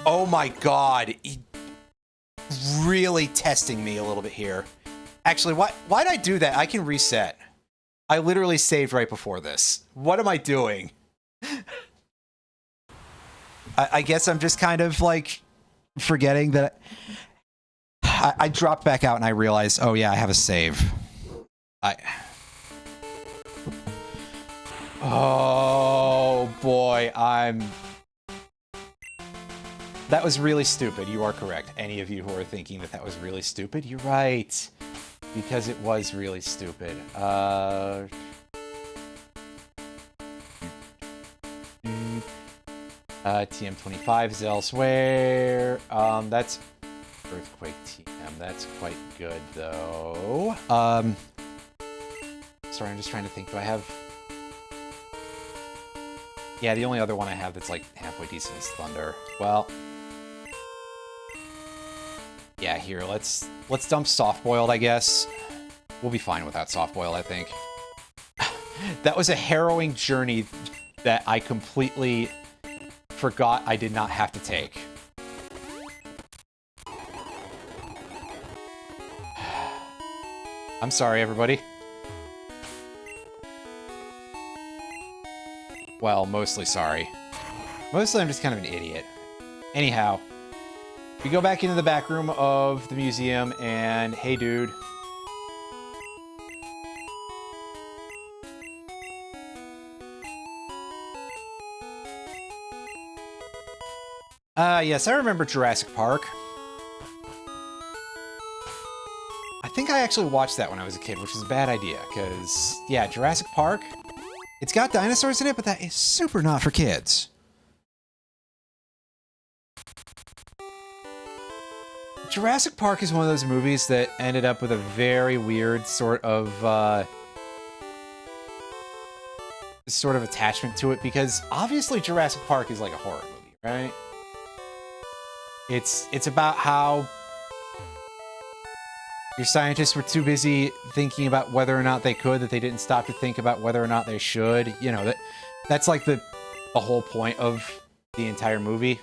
Oh my god, he really testing me a little bit here. Actually, why'd I do that? I can reset. I literally saved right before this. What am I doing? I guess I'm just kind of like forgetting that I dropped back out and I realized, oh yeah, I have a save. Oh boy, that was really stupid. You are correct. Any of you who are thinking that was really stupid, you're right. Because it was really stupid. TM25 is elsewhere. That's Earthquake TM. That's quite good, though. Sorry, I'm just trying to think. Do I have... Yeah, the only other one I have that's, like, halfway decent is Thunder. Well... Yeah, here, let's dump Soft Boiled, I guess. We'll be fine without Soft Boiled, I think. That was a harrowing journey that I completely forgot I did not have to take. I'm sorry, everybody. Well, mostly sorry. Mostly I'm just kind of an idiot. Anyhow. We go back into the back room of the museum, and hey, dude. Yes, I remember Jurassic Park. I think I actually watched that when I was a kid, which is a bad idea, because, yeah, Jurassic Park, it's got dinosaurs in it, but that is super not for kids. Jurassic Park is one of those movies that ended up with a very weird sort of attachment to it, because obviously Jurassic Park is like a horror movie, right? It's about how your scientists were too busy thinking about whether or not they could that they didn't stop to think about whether or not they should. You know, that's like the whole point of the entire movie.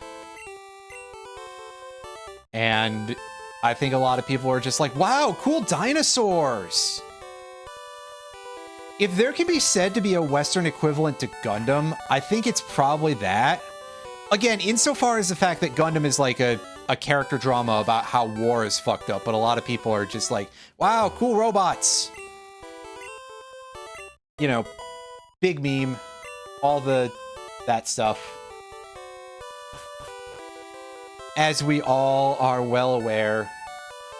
And I think a lot of people are just like, wow, cool dinosaurs! If there can be said to be a Western equivalent to Gundam, I think it's probably that. Again, insofar as the fact that Gundam is like a character drama about how war is fucked up, but a lot of people are just like, wow, cool robots! You know, big meme, all that stuff. As we all are well aware,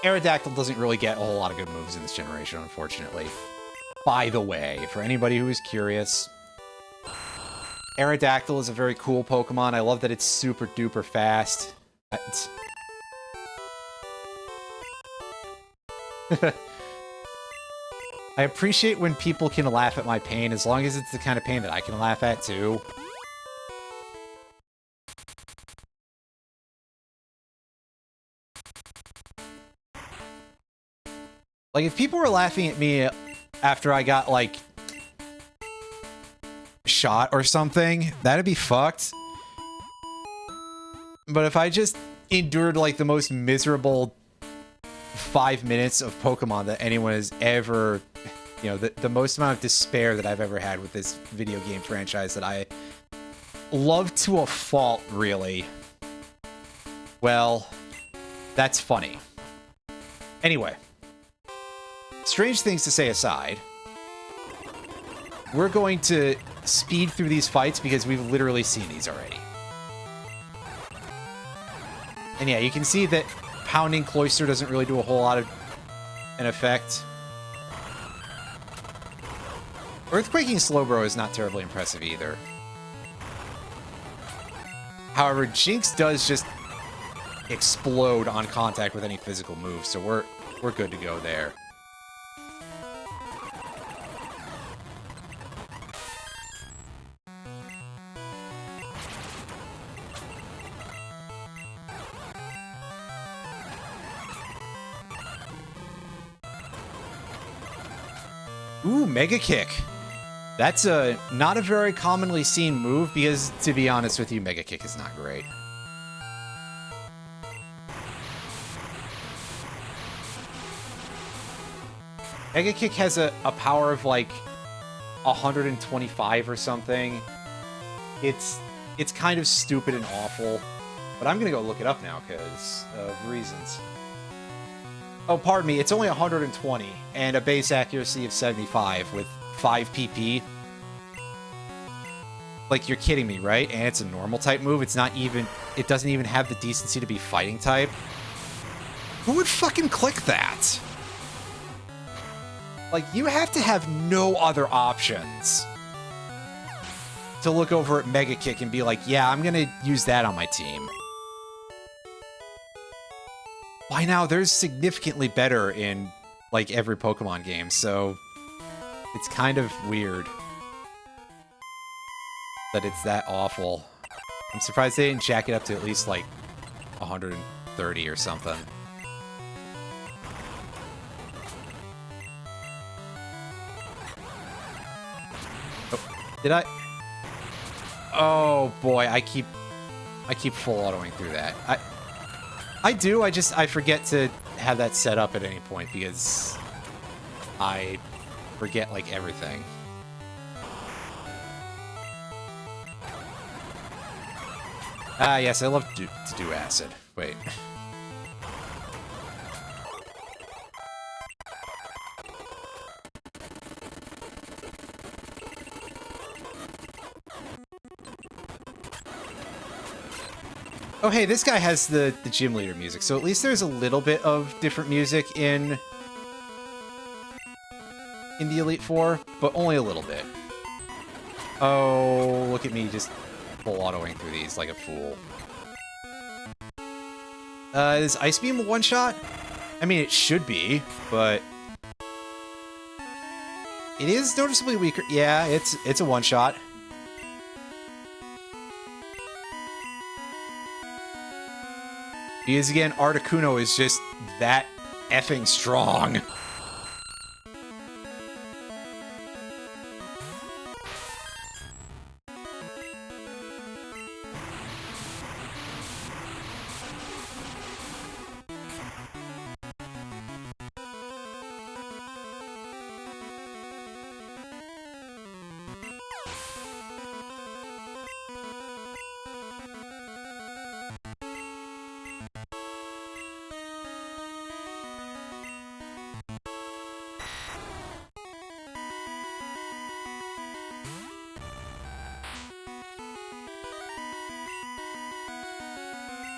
Aerodactyl doesn't really get a whole lot of good moves in this generation, unfortunately. By the way, for anybody who is curious, Aerodactyl is a very cool Pokemon. I love that it's super duper fast. I appreciate when people can laugh at my pain, as long as it's the kind of pain that I can laugh at, too. Like, if people were laughing at me after I got, like, shot or something, that'd be fucked. But if I just endured, like, the most miserable 5 minutes of Pokemon that anyone has ever... You know, the most amount of despair that I've ever had with this video game franchise that I love to a fault, really. Well, that's funny. Anyway, strange things to say aside, we're going to speed through these fights because we've literally seen these already. And yeah, you can see that pounding Cloyster doesn't really do a whole lot of an effect. Earthquaking Slowbro is not terribly impressive either. However, Jinx does just explode on contact with any physical move, so we're good to go there. Ooh, Mega Kick. That's not a very commonly seen move because, to be honest with you, Mega Kick is not great. Mega Kick has a power of like 125 or something. It's kind of stupid and awful, but I'm gonna go look it up now because of reasons. Oh, pardon me, it's only 120 and a base accuracy of 75 with 5 PP. Like, you're kidding me, right? And it's a normal type move. It's not even... It doesn't even have the decency to be fighting type. Who would fucking click that? Like, you have to have no other options to look over at Mega Kick and be like, yeah, I'm gonna use that on my team. By now, there's significantly better in, like, every Pokemon game, so it's kind of weird that it's that awful. I'm surprised they didn't jack it up to at least, like, 130 or something. Oh, did I? Oh, boy, I keep full autoing through that. I do, I forget to have that set up at any point because I forget, like, everything. Ah, yes, I love to do acid. Wait. Oh, hey, this guy has the gym leader music, so at least there's a little bit of different music in the Elite Four, but only a little bit. Oh, look at me just full autoing through these like a fool. Is Ice Beam a one-shot? I mean, it should be, but it is noticeably weaker. Yeah, it's a one-shot. Because again, Articuno is just that effing strong.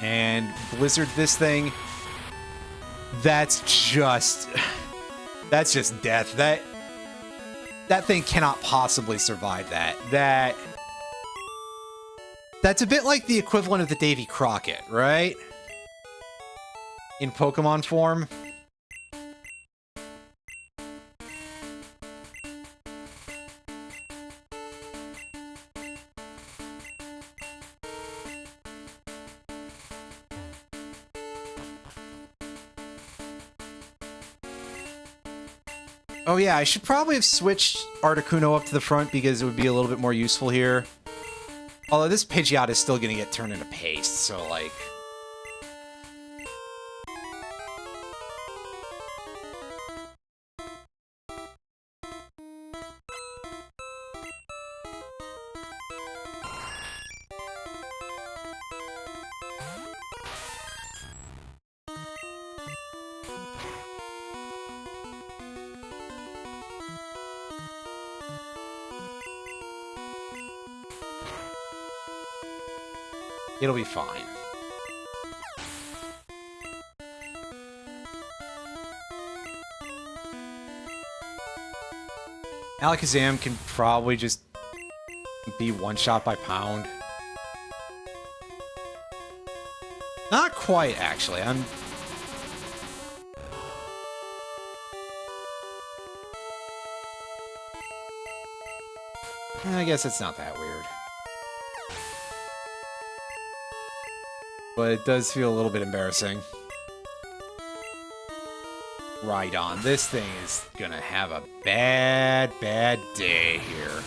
And Blizzard this thing. That's just death. That thing cannot possibly survive that. That's a bit like the equivalent of the Davy Crockett, right? In Pokemon form. Oh yeah, I should probably have switched Articuno up to the front because it would be a little bit more useful here. Although this Pidgeot is still going to get turned into paste, so like... It'll be fine. Alakazam can probably just be one-shot by Pound. Not quite, actually. I guess it's not that weird. But it does feel a little bit embarrassing. Right on. This thing is gonna have a bad, bad day here.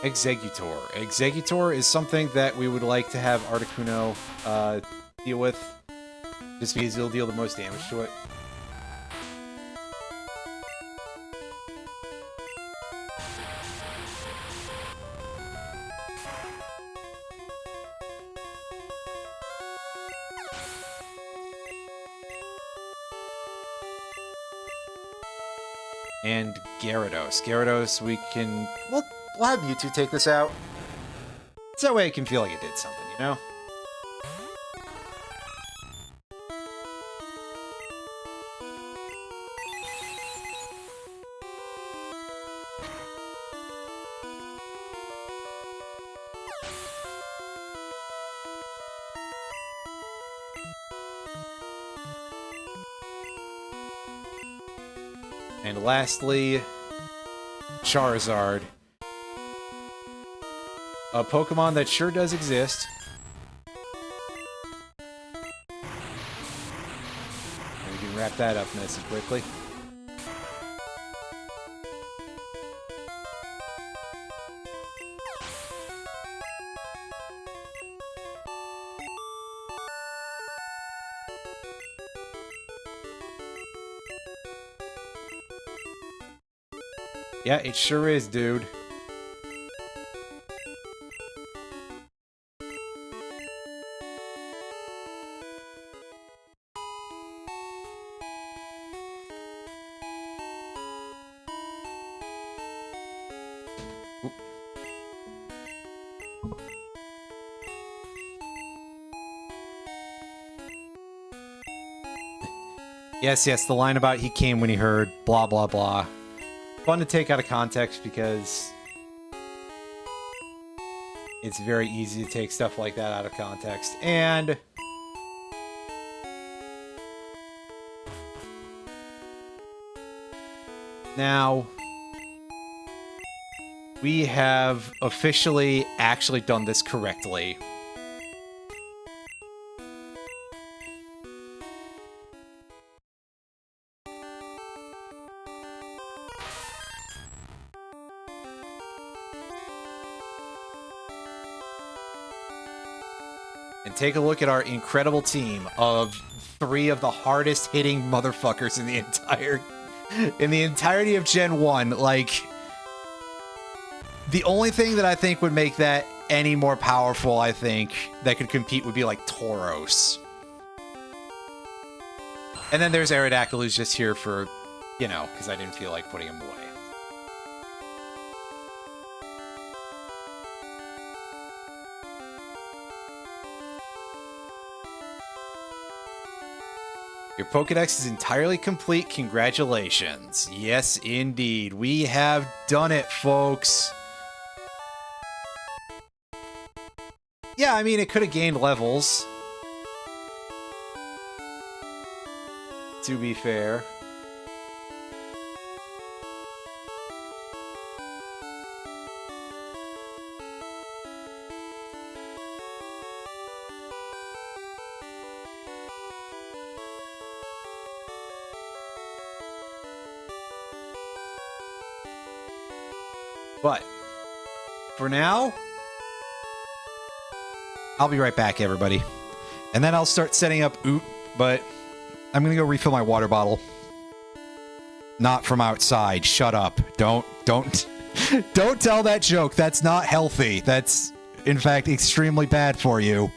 Exeggutor. Exeggutor is something that we would like to have Articuno deal with, just because he'll deal the most damage to it. And Gyarados. Gyarados, we can... We'll have Mewtwo take this out. So that way it can feel like it did something, you know? And lastly, Charizard. A Pokemon that sure does exist. And we can wrap that up nice and quickly. Yeah, it sure is, dude. Yes, the line about he came when he heard blah, blah, blah. Fun to take out of context because it's very easy to take stuff like that out of context. And now we have officially actually done this correctly. And take a look at our incredible team of 3 of the hardest hitting motherfuckers in the entirety of Gen 1. Like, the only thing that I think would make that any more powerful, I think, that could compete would be like Tauros. And then there's Aerodactyl, who's just here for, you know, because I didn't feel like putting him away. Your Pokedex is entirely complete. Congratulations. Yes, indeed. We have done it, folks. Yeah, I mean, it could have gained levels. To be fair. But for now, I'll be right back, everybody. And then I'll start setting up Oot, but I'm going to go refill my water bottle. Not from outside. Shut up. Don't Don't tell that joke. That's not healthy. That's, in fact, extremely bad for you.